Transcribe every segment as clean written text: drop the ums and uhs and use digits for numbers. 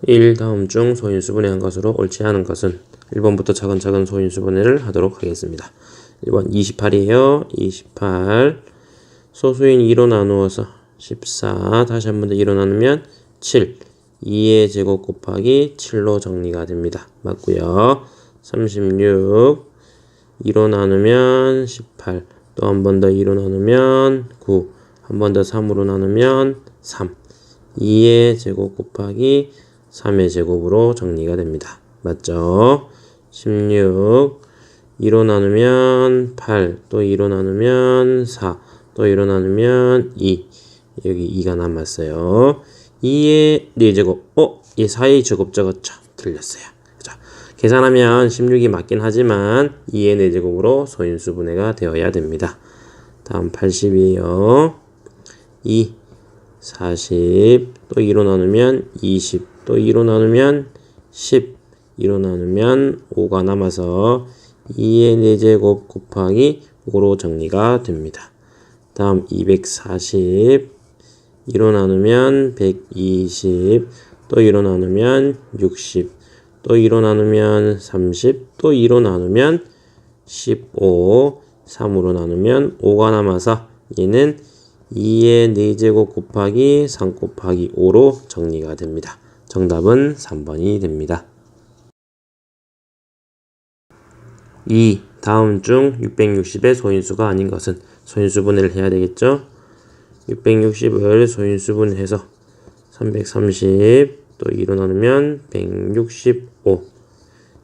1 다음 중 소인수분해 한 것으로 옳지 않은 것은 1번부터 차근차근 소인수분해를 하도록 하겠습니다. 1번 28이에요. 28 소수인 2로 나누어서 14 다시 한 번 더 2로 나누면 7 2의 제곱 곱하기 7로 정리가 됩니다. 맞고요. 36 2로 나누면 18 또 한 번 더 2로 나누면 9 한 번 더 3으로 나누면 3 2의 제곱 곱하기 3의 제곱으로 정리가 됩니다. 맞죠? 16 2로 나누면 8 또 2로 나누면 4 또 2로 나누면 2 여기 2가 남았어요. 2의 4제곱 얘 4의 제곱 적었죠? 틀렸어요. 그죠? 계산하면 16이 맞긴 하지만 2의 4제곱으로 소인수분해가 되어야 됩니다. 다음 80이에요. 2 40 또 2로 나누면 20 또 2로 나누면 10 2로 나누면 5가 남아서 2의 4제곱 곱하기 5로 정리가 됩니다. 다음 240 2로 나누면 120 또 2로 나누면 60 또 2로 나누면 30 또 2로 나누면 15 3으로 나누면 5가 남아서 얘는 2의 4제곱 곱하기 3 곱하기 5로 정리가 됩니다. 정답은 3번이 됩니다. 2. 다음 중 660의 소인수가 아닌 것은 소인수분해를 해야 되겠죠? 660을 소인수분해서 330 또 2로 나누면 165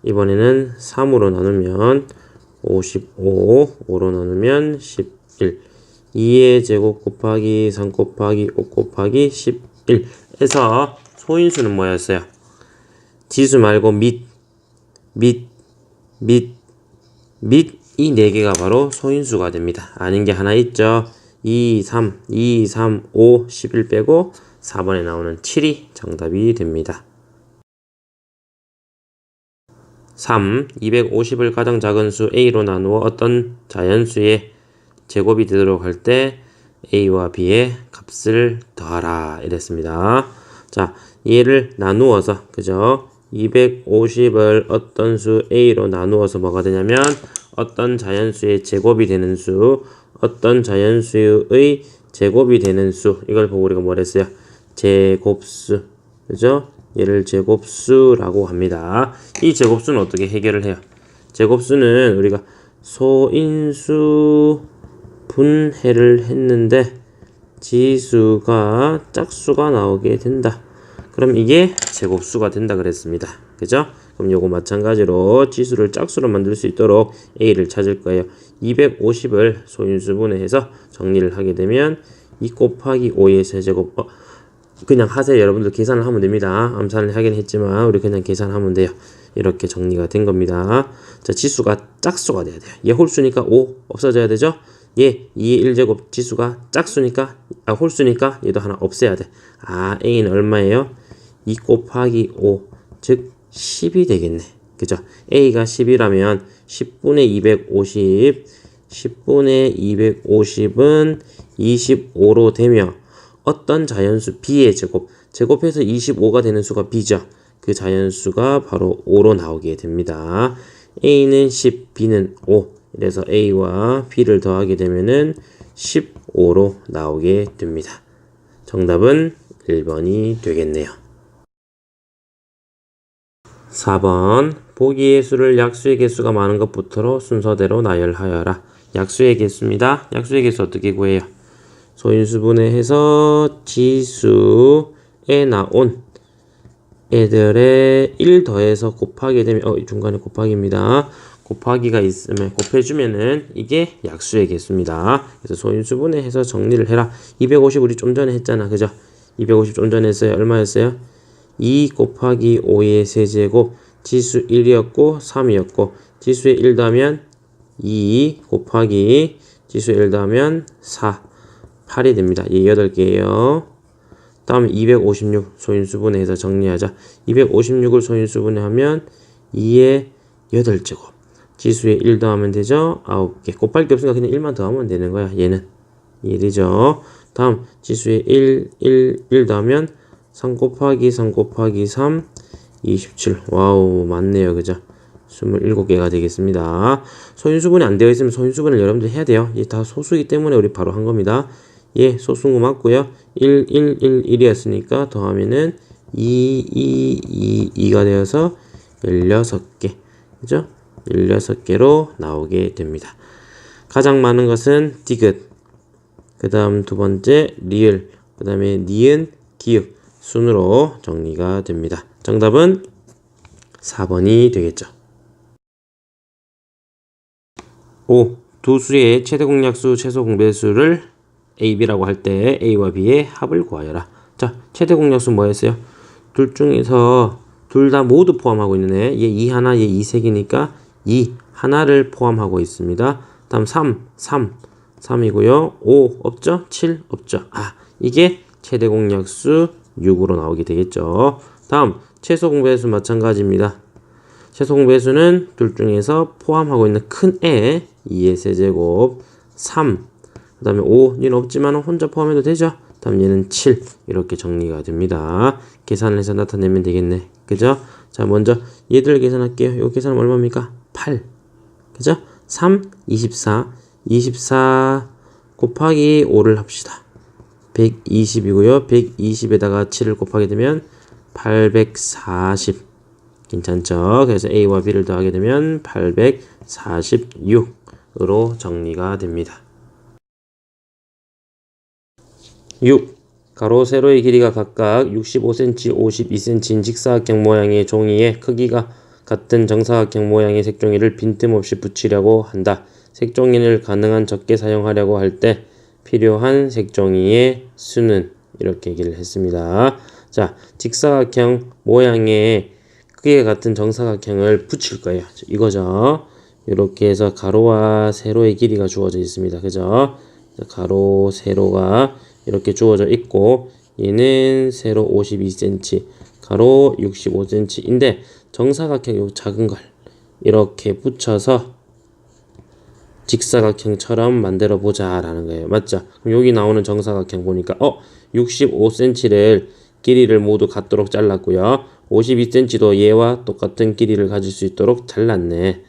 이번에는 3으로 나누면 55 5로 나누면 11 2의 제곱 곱하기 3 곱하기 5 곱하기 11에서 소인수는 뭐였어요? 지수 말고 이 4개가 바로 소인수가 됩니다. 아닌 게 하나 있죠. 2, 3, 5, 11 빼고 4번에 나오는 7이 정답이 됩니다. 3. 250을 가장 작은 수 A로 나누어 어떤 자연수의 제곱이 되도록 할 때 A와 B의 값을 더하라 이랬습니다. 자, 얘를 나누어서 그죠? 250을 어떤 수 A로 나누어서 뭐가 되냐면 어떤 자연수의 제곱이 되는 수, 어떤 자연수의 제곱이 되는 수 이걸 보고 우리가 뭘 했어요? 제곱수 그죠? 얘를 제곱수라고 합니다. 이 제곱수는 어떻게 해결을 해요? 제곱수는 우리가 소인수 분해를 했는데 지수가 짝수가 나오게 된다. 그럼 이게 제곱수가 된다 그랬습니다. 그죠? 그럼 요거 마찬가지로 지수를 짝수로 만들 수 있도록 A를 찾을 거예요. 250을 소인수 분해해서 정리를 하게 되면 2 곱하기 5의 세제곱 그냥 하세요. 여러분들 계산을 하면 됩니다. 암산을 하긴 했지만 우리 그냥 계산하면 돼요. 이렇게 정리가 된 겁니다. 자, 지수가 짝수가 돼야 돼요. 얘 홀수니까 5 없어져야 되죠? 얘 2의 1제곱 지수가 짝수니까 홀수니까 얘도 하나 없애야 돼. A는 얼마예요? 2 곱하기 5 즉 10이 되겠네. 그죠? A가 10이라면 10분의 250 10분의 250은 25로 되며 어떤 자연수 B의 제곱해서 25가 되는 수가 B죠. 그 자연수가 바로 5로 나오게 됩니다. A는 10, B는 5. 그래서 A와 B를 더하게 되면은 15로 나오게 됩니다. 정답은 1번이 되겠네요. 4번 보기의 수를 약수의 개수가 많은 것부터로 순서대로 나열하여라. 약수의 개수입니다. 약수의 개수 어떻게 구해요? 소인수분해해서 지수에 나온 애들의 1 더해서 곱하게 되면 중간에 곱하기입니다. 곱하기가 있으면 곱해주면은 이게 약수의 개수입니다. 그래서 소인수분해해서 정리를 해라. 250 우리 좀 전에 했잖아. 그죠? 250 좀 전에 했어요. 얼마였어요? 2 곱하기 5의 세제곱 지수 1이었고 3이었고 지수에 1 더하면 2 곱하기 지수에 1 더하면 4 8이 됩니다. 얘 8개예요. 다음에 256 소인수분해해서 정리하자. 256을 소인수분해하면 2의 8제곱 지수에 1 더하면 되죠. 9개 곱할 게 없으니까 그냥 1만 더하면 되는 거야. 얘는 1이죠. 다음 지수에 1 더하면 3 곱하기 3 곱하기 3 27. 와우, 맞네요. 그죠? 27개가 되겠습니다. 소인수분이 안 되어 있으면 소인수분을 여러분들 해야 돼요. 이게 다 소수이기 때문에 우리 바로 한 겁니다. 예, 소수인 거 맞고요. 1, 1, 1, 1이었으니까 더하면은 2, 2, 2가 되어서 16개. 그죠? 16개로 나오게 됩니다. 가장 많은 것은 디귿. 그 다음 두 번째 리을. 그 다음에 니은, 기역 순으로 정리가 됩니다. 정답은 4번이 되겠죠. 5. 두 수의 최대 공약수, 최소 공배수를 A, B라고 할 때 A와 B의 합을 구하여라. 자, 최대 공약수 뭐였어요? 둘 중에서 둘 다 모두 포함하고 있는 애. 얘 2 하나, 얘 2 색이니까 2 하나를 포함하고 있습니다. 다음 3이고요. 5 없죠? 7 없죠? 아, 이게 최대 공약수 6으로 나오게 되겠죠. 다음 최소 공배수 마찬가지입니다. 최소 공배수는 둘 중에서 포함하고 있는 큰 애 2의 세제곱 3, 그 다음에 5, 얘는 없지만 혼자 포함해도 되죠. 다음 얘는 7 이렇게 정리가 됩니다. 계산을 해서 나타내면 되겠네. 그죠? 자, 먼저 얘들 계산할게요. 요 계산은 얼마입니까? 8. 그죠? 3, 24 곱하기 5를 합시다. 120이고요. 120에다가 7을 곱하게 되면 840. 괜찮죠? 그래서 A와 B를 더하게 되면 846으로 정리가 됩니다. 6. 가로, 세로의 길이가 각각 65cm, 52cm인 직사각형 모양의 종이에 크기가 같은 정사각형 모양의 색종이를 빈틈없이 붙이려고 한다. 색종이를 가능한 적게 사용하려고 할 때 필요한 색종이의 수는 이렇게 얘기를 했습니다. 자, 직사각형 모양의 크기가 같은 정사각형을 붙일 거예요. 이거죠. 이렇게 해서 가로와 세로의 길이가 주어져 있습니다. 그죠? 가로, 세로가 이렇게 주어져 있고 얘는 세로 52cm, 가로 65cm인데 정사각형 요 작은 걸 이렇게 붙여서 직사각형처럼 만들어 보자 라는 거예요. 맞죠? 그럼 여기 나오는 정사각형 보니까 65cm를 길이를 모두 같도록 잘랐고요. 52cm도 얘와 똑같은 길이를 가질 수 있도록 잘랐네.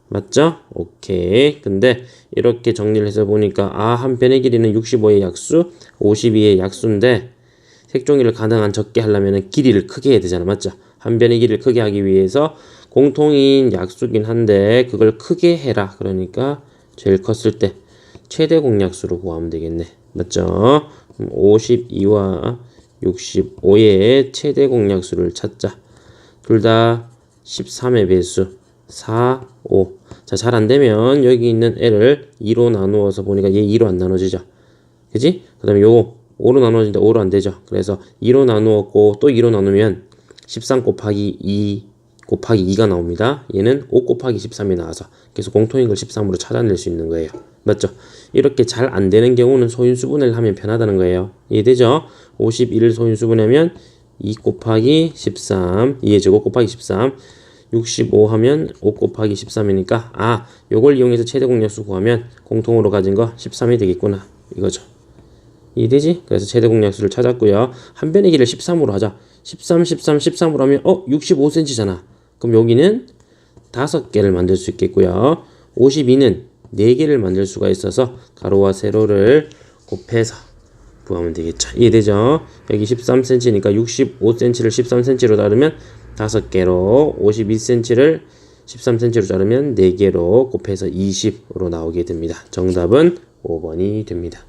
맞죠? 오케이. 근데 이렇게 정리를 해서 보니까 한 편의 길이는 65의 약수, 52의 약수인데 색종이를 가능한 적게 하려면 길이를 크게 해야 되잖아. 맞죠? 한 편의 길이를 크게 하기 위해서 공통인 약수긴 한데 그걸 크게 해라. 그러니까 제일 컸을 때 최대 공약수로 구하면 되겠네. 맞죠? 52와 65의 최대 공약수를 찾자. 둘 다 13의 배수 4, 5. 자, 잘 안되면 여기 있는 L을 2로 나누어서 보니까 얘 2로 안 나눠지죠. 그지? 그 다음에 요거 5로 나눠지는데 5로 안 되죠. 그래서 2로 나누었고 또 2로 나누면 13 곱하기 2 곱하기 2가 나옵니다. 얘는 5 곱하기 13이 나와서 그래서 공통인 걸 13으로 찾아낼 수 있는 거예요. 맞죠? 이렇게 잘 안 되는 경우는 소인수분해를 하면 편하다는 거예요. 이해되죠? 51을 소인수분하면 2 곱하기 13, 2의 제곱 곱하기 13, 65 하면 5 곱하기 13이니까 요걸 이용해서 최대 공약수 구하면 공통으로 가진 거 13이 되겠구나. 이거죠. 이해되지? 그래서 최대 공약수를 찾았고요. 한 변의 길이를 13으로 하자. 13, 13, 13으로 하면 65cm잖아. 그럼 여기는 5개를 만들 수 있겠고요. 52는 4개를 만들 수가 있어서 가로와 세로를 곱해서 구하면 되겠죠. 이해되죠? 여기 13cm니까 65cm를 13cm로 자르면 5개로, 52cm를 13cm로 자르면 4개로 곱해서 20으로 나오게 됩니다. 정답은 5번이 됩니다.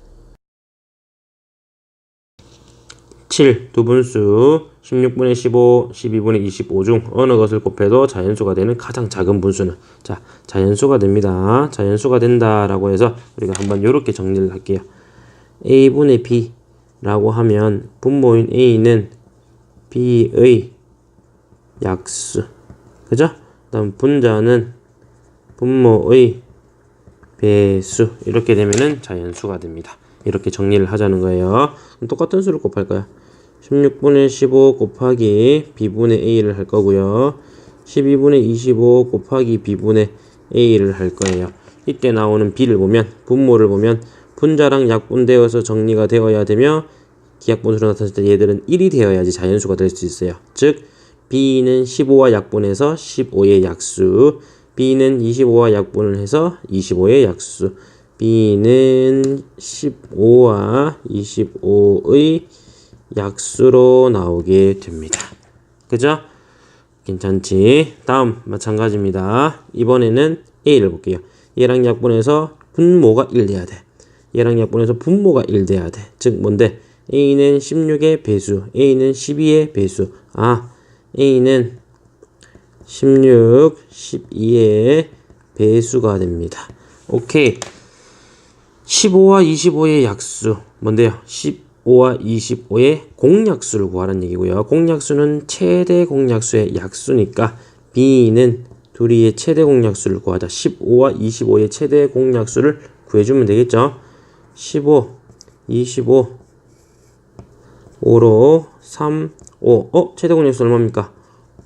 7. 두분수 16분의 15, 12분의 25 중 어느 것을 곱해도 자연수가 되는 가장 작은 분수는? 자, 자연수가 됩니다. 자연수가 된다라고 해서 우리가 한번 이렇게 정리를 할게요. A분의 B라고 하면 분모인 A는 B의 약수. 그죠? 다음 분자는 분모의 배수. 이렇게 되면은 자연수가 됩니다. 이렇게 정리를 하자는 거예요. 그럼 똑같은 수를 곱할 거야. 16분의 15 곱하기 B분의 A를 할 거고요. 12분의 25 곱하기 B분의 A를 할 거예요. 이때 나오는 B를 보면, 분모를 보면 분자랑 약분되어서 정리가 되어야 되며 기하분수로 나타났을 때 얘들은 1이 되어야지 자연수가 될 수 있어요. 즉 b는 15와 약분해서 15의 약수, b는 25와 약분을 해서 25의 약수, b는 15와 25의 약수로 나오게 됩니다. 그죠? 괜찮지? 다음 마찬가지입니다. 이번에는 a를 볼게요. 얘랑 약분해서 분모가 1 돼야 돼. 얘랑 약분해서 분모가 1 돼야 돼. 즉 뭔데? a는 16의 배수, a는 12의 배수. a는 16, 12의 배수가 됩니다. 오케이. 15와 25의 약수. 뭔데요? 15와 25의 공약수를 구하라는 얘기고요. 공약수는 최대 공약수의 약수니까 b는 둘이의 최대 공약수를 구하자. 15와 25의 최대 공약수를 구해주면 되겠죠. 15, 25, 5로 3, 5. 최대 공약수 얼마입니까?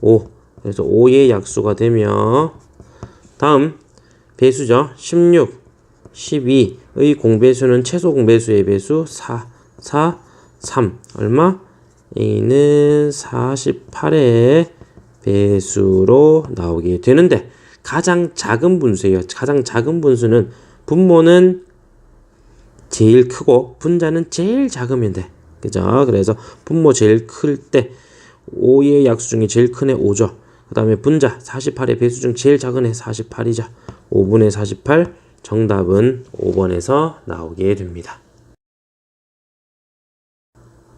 5. 그래서 5의 약수가 되며, 다음 배수죠. 16, 12의 공배수는 최소 공배수의 배수 4, 4, 3. 얼마? A는 48의 배수로 나오게 되는데, 가장 작은 분수예요. 가장 작은 분수는 분모는 제일 크고 분자는 제일 작으면 돼. 그죠? 그래서 분모 제일 클 때 5의 약수 중에 제일 큰 애 5죠. 그 다음에 분자 48의 배수 중 제일 작은 애 48이죠. 5분의 48. 정답은 5번에서 나오게 됩니다.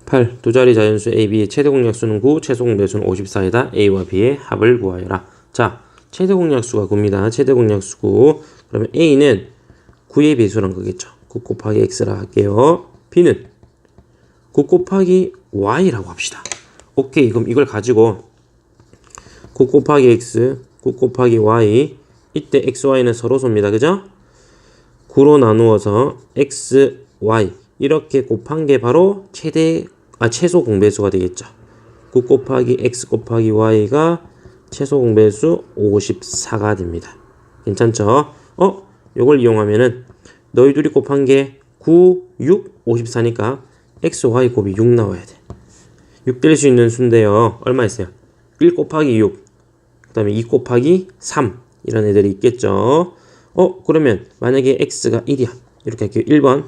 8. 두 자리 자연수 A, B의 최대 공약수는 9, 최소 공배수는 54이다. A와 B의 합을 구하여라. 자, 최대 공약수가 9입니다. 최대 공약수 9. 그러면 A는 9의 배수란 거겠죠. 9 곱하기 X라 할게요. B는 9 곱하기 Y라고 합시다. 오케이. 그럼 이걸 가지고 9 곱하기 X, 9 곱하기 Y. 이때 X, Y는 서로 섭니다. 그죠? 9로 나누어서 X, Y. 이렇게 곱한 게 바로 최소 공배수가 되겠죠. 9 곱하기 X 곱하기 Y가 최소 공배수 54가 됩니다. 괜찮죠? 요걸 이용하면은 너희 둘이 곱한 게 9, 6, 54니까 X, Y 곱이 6 나와야 돼. 6 될 수 있는 수인데요. 얼마 있어요? 1 곱하기 6, 그 다음에 2 곱하기 3 이런 애들이 있겠죠. 그러면 만약에 X가 1이야. 이렇게 할게요. 1번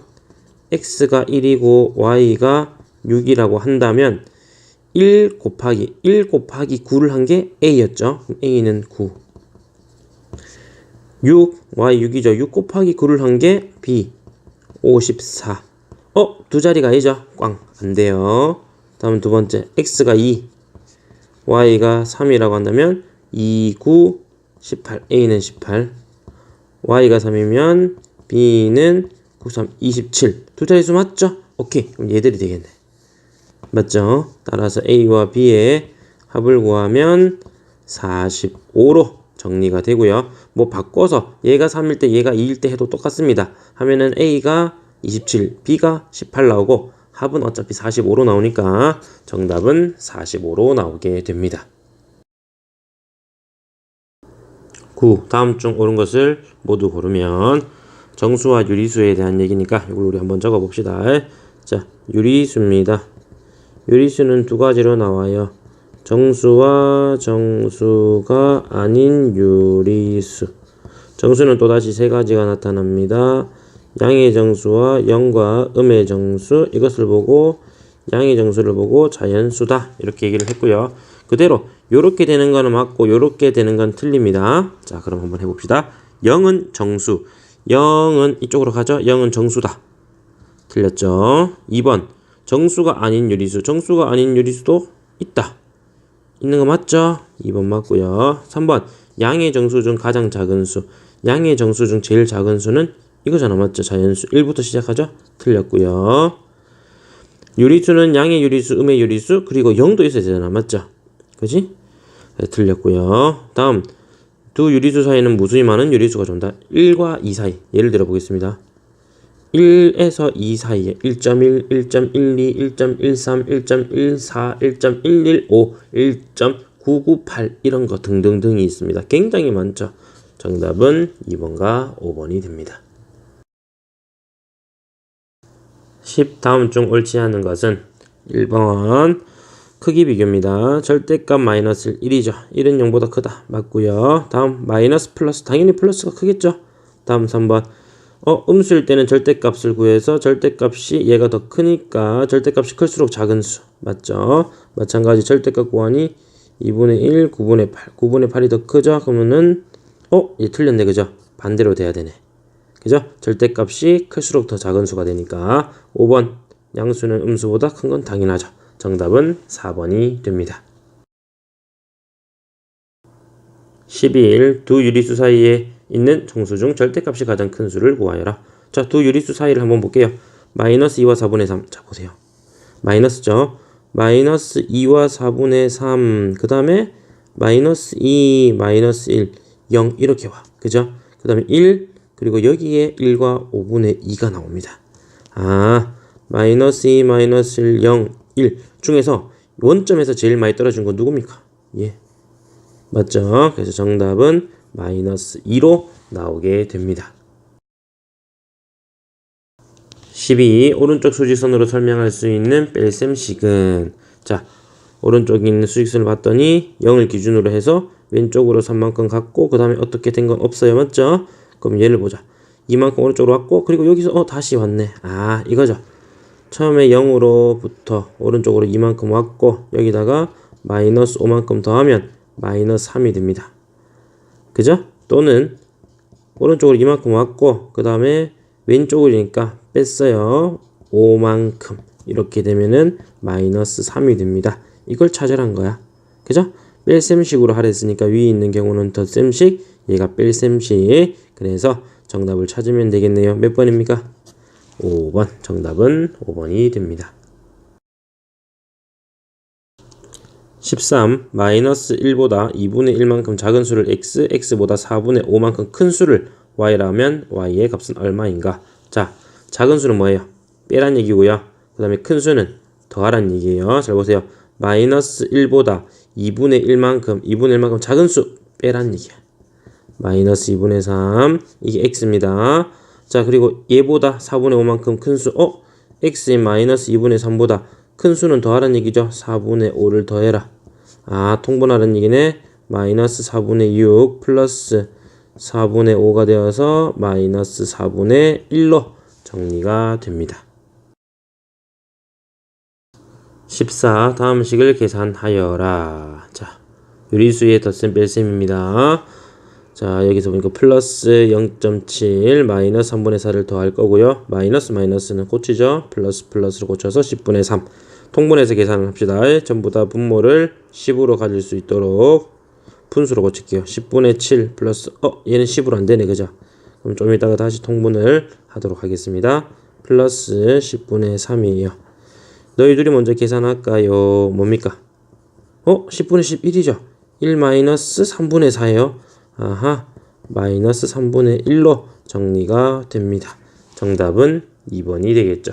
X가 1이고 Y가 6이라고 한다면 1 곱하기 9를 한 게 A였죠. 그럼 A는 9. 6, Y 6이죠. 6 곱하기 9를 한 게 B. 54. 두 자리가 아니죠. 꽝. 안 돼요. 다음 두 번째. X가 2, Y가 3이라고 한다면 2, 9, 18. A는 18. Y가 3이면 B는 9, 3, 27. 두 자릿수 맞죠? 오케이. 그럼 얘들이 되겠네. 맞죠? 따라서 A와 B의 합을 구하면 45로 정리가 되고요. 뭐 바꿔서 얘가 3일 때 얘가 2일 때 해도 똑같습니다. 하면은 A가 27, B가 18 나오고 합은 어차피 45로 나오니까 정답은 45로 나오게 됩니다. 9. 다음 중 옳은 것을 모두 고르면 정수와 유리수에 대한 얘기니까 이걸 우리 한번 적어 봅시다. 자, 유리수입니다. 유리수는 두 가지로 나와요. 정수와 정수가 아닌 유리수. 정수는 또다시 세 가지가 나타납니다. 양의 정수와 영과 음의 정수. 이것을 보고 양의 정수를 보고 자연수다 이렇게 얘기를 했고요. 그대로 요렇게 되는 거는 맞고 요렇게 되는 건 틀립니다. 자, 그럼 한번 해봅시다. 0은 정수, 0은 이쪽으로 가죠. 0은 정수다. 틀렸죠. 2번 정수가 아닌 유리수, 정수가 아닌 유리수도 있다. 있는 거 맞죠? 2번 맞고요. 3번 양의 정수 중 가장 작은 수, 양의 정수 중 제일 작은 수는 이거잖아. 맞죠? 자연수. 1부터 시작하죠? 틀렸고요. 유리수는 양의 유리수, 음의 유리수, 그리고 0도 있어야 되잖아. 맞죠? 그지? 네, 틀렸고요. 다음 두 유리수 사이는 무수히 많은 유리수가 존다. 1과 2 사이. 예를 들어 보겠습니다. 1에서 2 사이에 1.1, 1.12, 1.13, 1.14, 1.115, 1.998 이런 거 등등등이 있습니다. 굉장히 많죠. 정답은 2번과 5번이 됩니다. 10. 다음 중 옳지 않은 것은 1번 크기 비교입니다. 절대값 마이너스 1이죠. 1은 0보다 크다. 맞고요. 다음 마이너스 플러스 당연히 플러스가 크겠죠. 다음 3번 음수일 때는 절대값을 구해서 절대값이 얘가 더 크니까 절대값이 클수록 작은 수. 맞죠? 마찬가지 절대값 구하니 2분의 1, 9분의 8. 9분의 8이 더 크죠? 그러면은 얘 틀렸네. 그죠? 반대로 돼야 되네. 그죠? 절대값이 클수록 더 작은 수가 되니까 5번 양수는 음수보다 큰 건 당연하죠. 정답은 4번이 됩니다. 12일 두 유리수 사이에 있는 정수 중 절대값이 가장 큰 수를 구하여라. 자, 두 유리수 사이를 한번 볼게요. 마이너스 2와 4분의 3. 자, 보세요. 마이너스죠. 마이너스 2와 4분의 3. 그 다음에 마이너스 2, 마이너스 1, 0 이렇게 와. 그죠? 그 다음에 1, 그리고 여기에 1과 5분의 2가 나옵니다. 마이너스 2, 마이너스 1, 0, 1 중에서 원점에서 제일 많이 떨어진 건 누굽니까? 예. 맞죠? 그래서 정답은 마이너스 2로 나오게 됩니다. 12. 오른쪽 수직선으로 설명할 수 있는 뺄셈식은 자, 오른쪽에 있는 수직선을 봤더니 0을 기준으로 해서 왼쪽으로 3만큼 갔고 그 다음에 어떻게 된 건 없어요. 맞죠? 그럼 얘를 보자. 이만큼 오른쪽으로 왔고 그리고 여기서 다시 왔네. 이거죠. 처음에 0으로부터 오른쪽으로 이만큼 왔고 여기다가 마이너스 5만큼 더하면 마이너스 3이 됩니다. 그죠? 또는 오른쪽으로 이만큼 왔고 그 다음에 왼쪽이니까 뺐어요. 5만큼 이렇게 되면은 마이너스 3이 됩니다. 이걸 찾으란 거야. 그죠? 뺄셈식으로 하라 했으니까 위에 있는 경우는 덧셈식, 얘가 뺄셈식. 그래서 정답을 찾으면 되겠네요. 몇 번입니까? 5번. 정답은 5번이 됩니다. 13. 마이너스 1보다 2분의 1만큼 작은 수를 x, x보다 4분의 5만큼 큰 수를 y라면 y의 값은 얼마인가? 자, 작은 수는 뭐예요? 빼란 얘기고요. 그 다음에 큰 수는 더하란 얘기예요. 잘 보세요. 마이너스 1보다 2분의 1만큼 작은 수 빼란 얘기야. 마이너스 2분의 3 이게 x입니다. 자, 그리고 얘보다 4분의 5만큼 큰 수 x의 마이너스 2분의 3보다 큰 수는 더하란 얘기죠. 4분의 5를 더해라. 통분하란 얘기네. 마이너스 4분의 6 플러스 4분의 5가 되어서 마이너스 4분의 1로 정리가 됩니다. 14. 다음 식을 계산하여라. 자, 유리수의 덧셈 뺄셈입니다. 자, 여기서 보니까 플러스 0.7 마이너스 3분의 4를 더할 거고요. 마이너스는 꽂히죠. 플러스로 꽂혀서 10분의 3. 통분해서 계산을 합시다. 전부 다 분모를 10으로 가질 수 있도록 분수로 고칠게요. 10분의 7 플러스 얘는 10으로 안 되네. 그죠? 그럼 좀 이따가 다시 통분을 하도록 하겠습니다. 플러스 10분의 3이에요. 너희 둘이 먼저 계산할까요? 뭡니까? 10분의 11이죠. 1 마이너스 3분의 4예요. 마이너스 3분의 1로 정리가 됩니다. 정답은 2번이 되겠죠.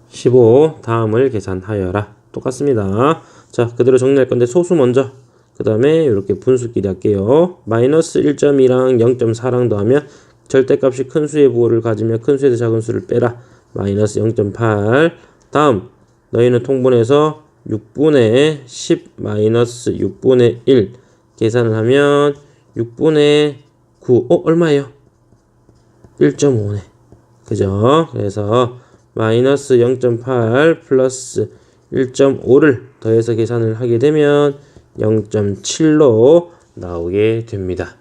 15. 다음을 계산하여라. 똑같습니다. 자, 그대로 정리할 건데 소수 먼저. 그 다음에 이렇게 분수끼리 할게요. 마이너스 1.2랑 0.4랑 더하면 절대값이 큰 수의 부호를 가지며 큰 수에서 작은 수를 빼라. 마이너스 0.8. 다음 너희는 통분해서 6분의 10 마이너스 6분의 1 계산을 하면 6분의 9 얼마예요? 1.5네. 그죠? 그래서 마이너스 0.8 플러스 1.5를 더해서 계산을 하게 되면 0.7로 나오게 됩니다.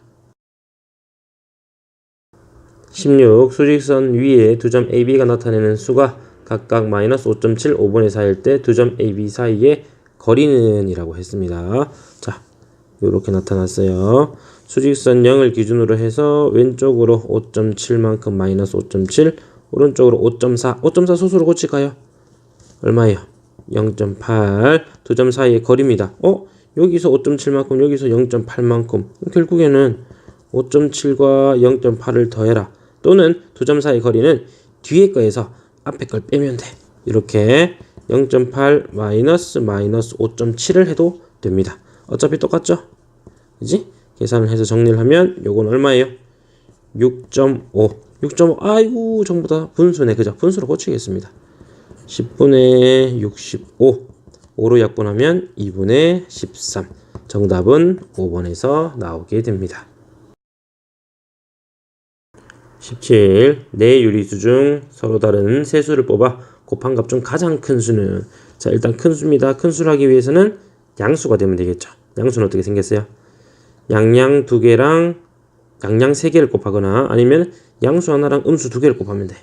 16. 수직선 위에 두 점 AB가 나타내는 수가 각각 마이너스 5.7, 5분의 4일 때 두 점 AB 사이의 거리는 이라고 했습니다. 자, 이렇게 나타났어요. 수직선 0을 기준으로 해서 왼쪽으로 5.7만큼 마이너스 5.7, 오른쪽으로 5.4 소수로 고칠까요? 얼마예요? 0.8. 두 점 사이의 거리입니다. 여기서 5.7만큼 여기서 0.8만큼 결국에는 5.7과 0.8을 더해라. 또는 두 점 사이의 거리는 뒤에 거에서 앞에 걸 빼면 돼. 이렇게 0.8 마이너스 5.7을 해도 됩니다. 어차피 똑같죠? 그지? 계산을 해서 정리를 하면 요건 얼마예요? 6.5. 아이고 전부 다 분수네. 그죠? 분수로 고치겠습니다. 10분의 65. 5로 약분하면 2분의 13. 정답은 5번에서 나오게 됩니다. 17. 네 유리수 중 서로 다른 세 수를 뽑아 곱한 값 중 가장 큰 수는, 자 일단 큰 수입니다. 큰 수를 하기 위해서는 양수가 되면 되겠죠. 양수는 어떻게 생겼어요? 양양 두 개랑 양양 세 개를 곱하거나 아니면 양수 하나랑 음수 두 개를 곱하면 돼.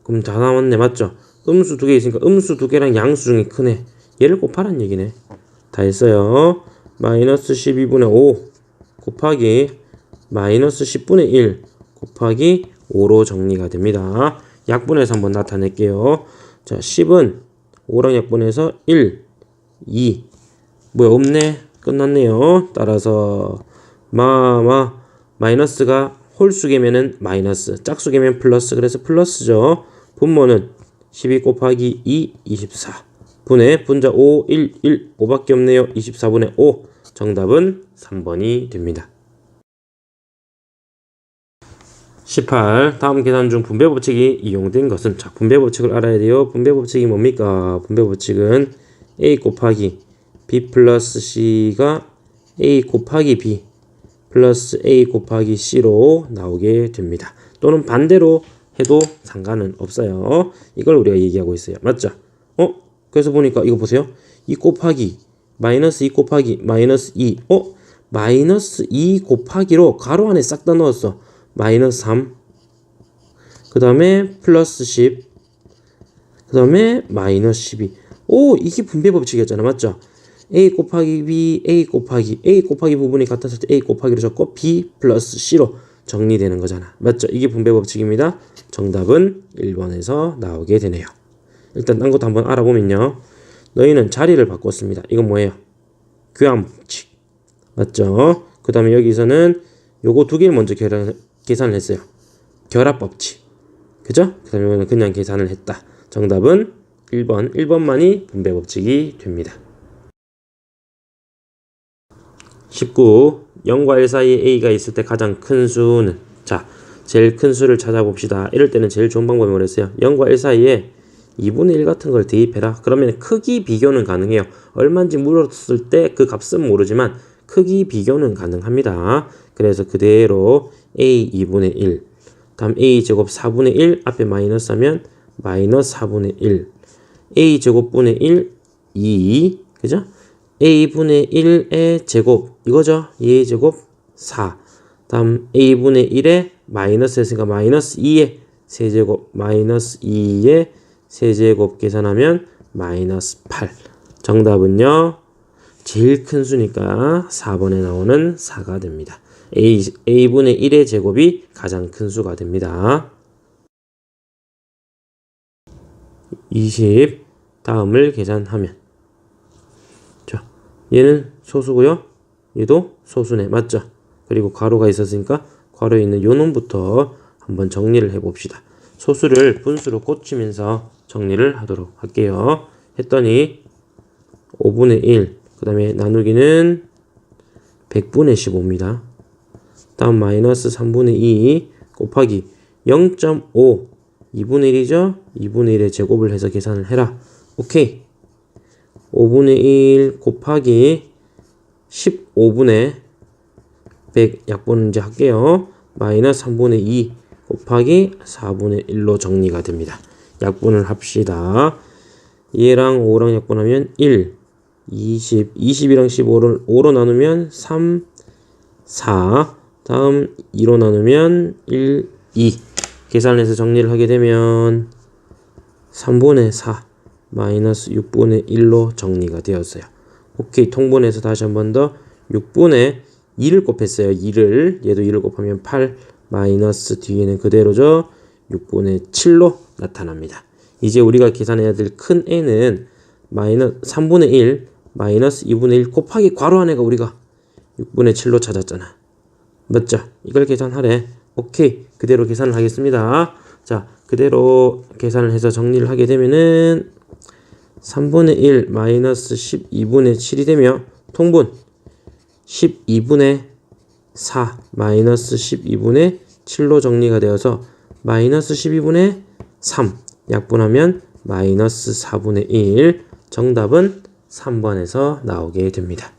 그럼 다 나왔네. 맞죠? 음수 두 개 있으니까 음수 두 개랑 양수 중에 크네. 얘를 곱하라는 얘기네. 다 했어요. 마이너스 12분의 5 곱하기 마이너스 10분의 1 곱하기 5로 정리가 됩니다. 약분해서 한번 나타낼게요. 자, 10은 5랑 약분해서 1, 2. 뭐야, 없네. 끝났네요. 따라서 마이너스가 홀수개면은 마이너스, 짝수개면 플러스, 그래서 플러스죠. 분모는 12 곱하기 2, 24. 분의 분자 5, 1, 1, 5밖에 없네요. 24분의 5. 정답은 3번이 됩니다. 18. 다음 계산 중 분배법칙이 이용된 것은, 자, 분배법칙을 알아야 돼요. 분배법칙이 뭡니까? 분배법칙은 A 곱하기 B 플러스 C가 A 곱하기 B 플러스 A 곱하기 C로 나오게 됩니다. 또는 반대로 해도 상관은 없어요. 이걸 우리가 얘기하고 있어요. 맞죠? 그래서 보니까 이거 보세요. 2 곱하기 마이너스 2 곱하기 마이너스 2. 마이너스 2 곱하기로 가로 안에 싹 다 넣었어. 마이너스 3. 그 다음에 플러스 10. 그 다음에 마이너스 12. 이게 분배법칙이었잖아. 맞죠? A 곱하기 B, A 곱하기 부분이 같았을 때 A 곱하기로 적고 B 플러스 C로 정리되는 거잖아. 맞죠? 이게 분배법칙입니다. 정답은 1번에서 나오게 되네요. 일단 딴 것도 한번 알아보면요. 너희는 자리를 바꿨습니다. 이건 뭐예요? 교환법칙. 맞죠? 그 다음에 여기서는 요거 두 개를 먼저 계산을 했어요. 결합법칙. 그죠? 그 다음에 이거는 그냥 계산을 했다. 정답은 1번. 1번만이 분배법칙이 됩니다. 19. 0과 1 사이에 A가 있을 때 가장 큰 수는, 자, 제일 큰 수를 찾아봅시다. 이럴 때는 제일 좋은 방법이 뭐랬어요? 0과 1 사이에 2분의 1 같은 걸 대입해라. 그러면 크기 비교는 가능해요. 얼마인지 물었을 때 그 값은 모르지만 크기 비교는 가능합니다. 그래서 그대로 A 2분의 1, 다음 A 제곱 4분의 1 앞에 마이너스 하면 마이너스 4분의 1, A 제곱분의 1, 2, 그죠? A분의 1의 제곱, 이거죠? 얘의 제곱 4. 다음 A분의 1에 마이너스 했으니까 마이너스 2의 세제곱, 마이너스 2의 세제곱 계산하면 마이너스 8. 정답은요, 제일 큰 수니까 4번에 나오는 4가 됩니다. A분의 1의 제곱이 가장 큰 수가 됩니다. 20. 다음을 계산하면, 자, 얘는 소수고요. 얘도 소수네. 맞죠? 그리고 괄호가 있었으니까 괄호에 있는 요 놈부터 한번 정리를 해봅시다. 소수를 분수로 고치면서 정리를 하도록 할게요. 했더니 5분의 1, 그 다음에 나누기는 100분의 15입니다. 다음 마이너스 3분의 2 곱하기 0.5, 2분의 1이죠? 2분의 1의 제곱을 해서 계산을 해라. 오케이. 5분의 1 곱하기 15분의 100 약분은 이제 할게요. 마이너스 3분의 2 곱하기 4분의 1로 정리가 됩니다. 약분을 합시다. 얘랑 5랑 약분하면 1, 20, 20이랑 15를 5로 나누면 3, 4, 다음 2로 나누면 1, 2. 계산해서 정리를 하게 되면 3분의 4, 마이너스 6분의 1로 정리가 되었어요. 오케이. 통분해서 다시 한 번 더 6분의 2를 곱했어요. 2를. 얘도 2를 곱하면 8, 마이너스 뒤에는 그대로죠. 6분의 7로 나타납니다. 이제 우리가 계산해야 될 큰 N은 마이너스 3분의 1, 마이너스 2분의 1 곱하기 괄호 안에가 우리가 6분의 7로 찾았잖아. 맞죠? 이걸 계산하래. 오케이. 그대로 계산을 하겠습니다. 자, 그대로 계산을 해서 정리를 하게 되면은 3분의 1 마이너스 12분의 7이 되며 통분 12분의 4 마이너스 12분의 7로 정리가 되어서 마이너스 12분의 3 약분하면 마이너스 4분의 1. 정답은 3번에서 나오게 됩니다.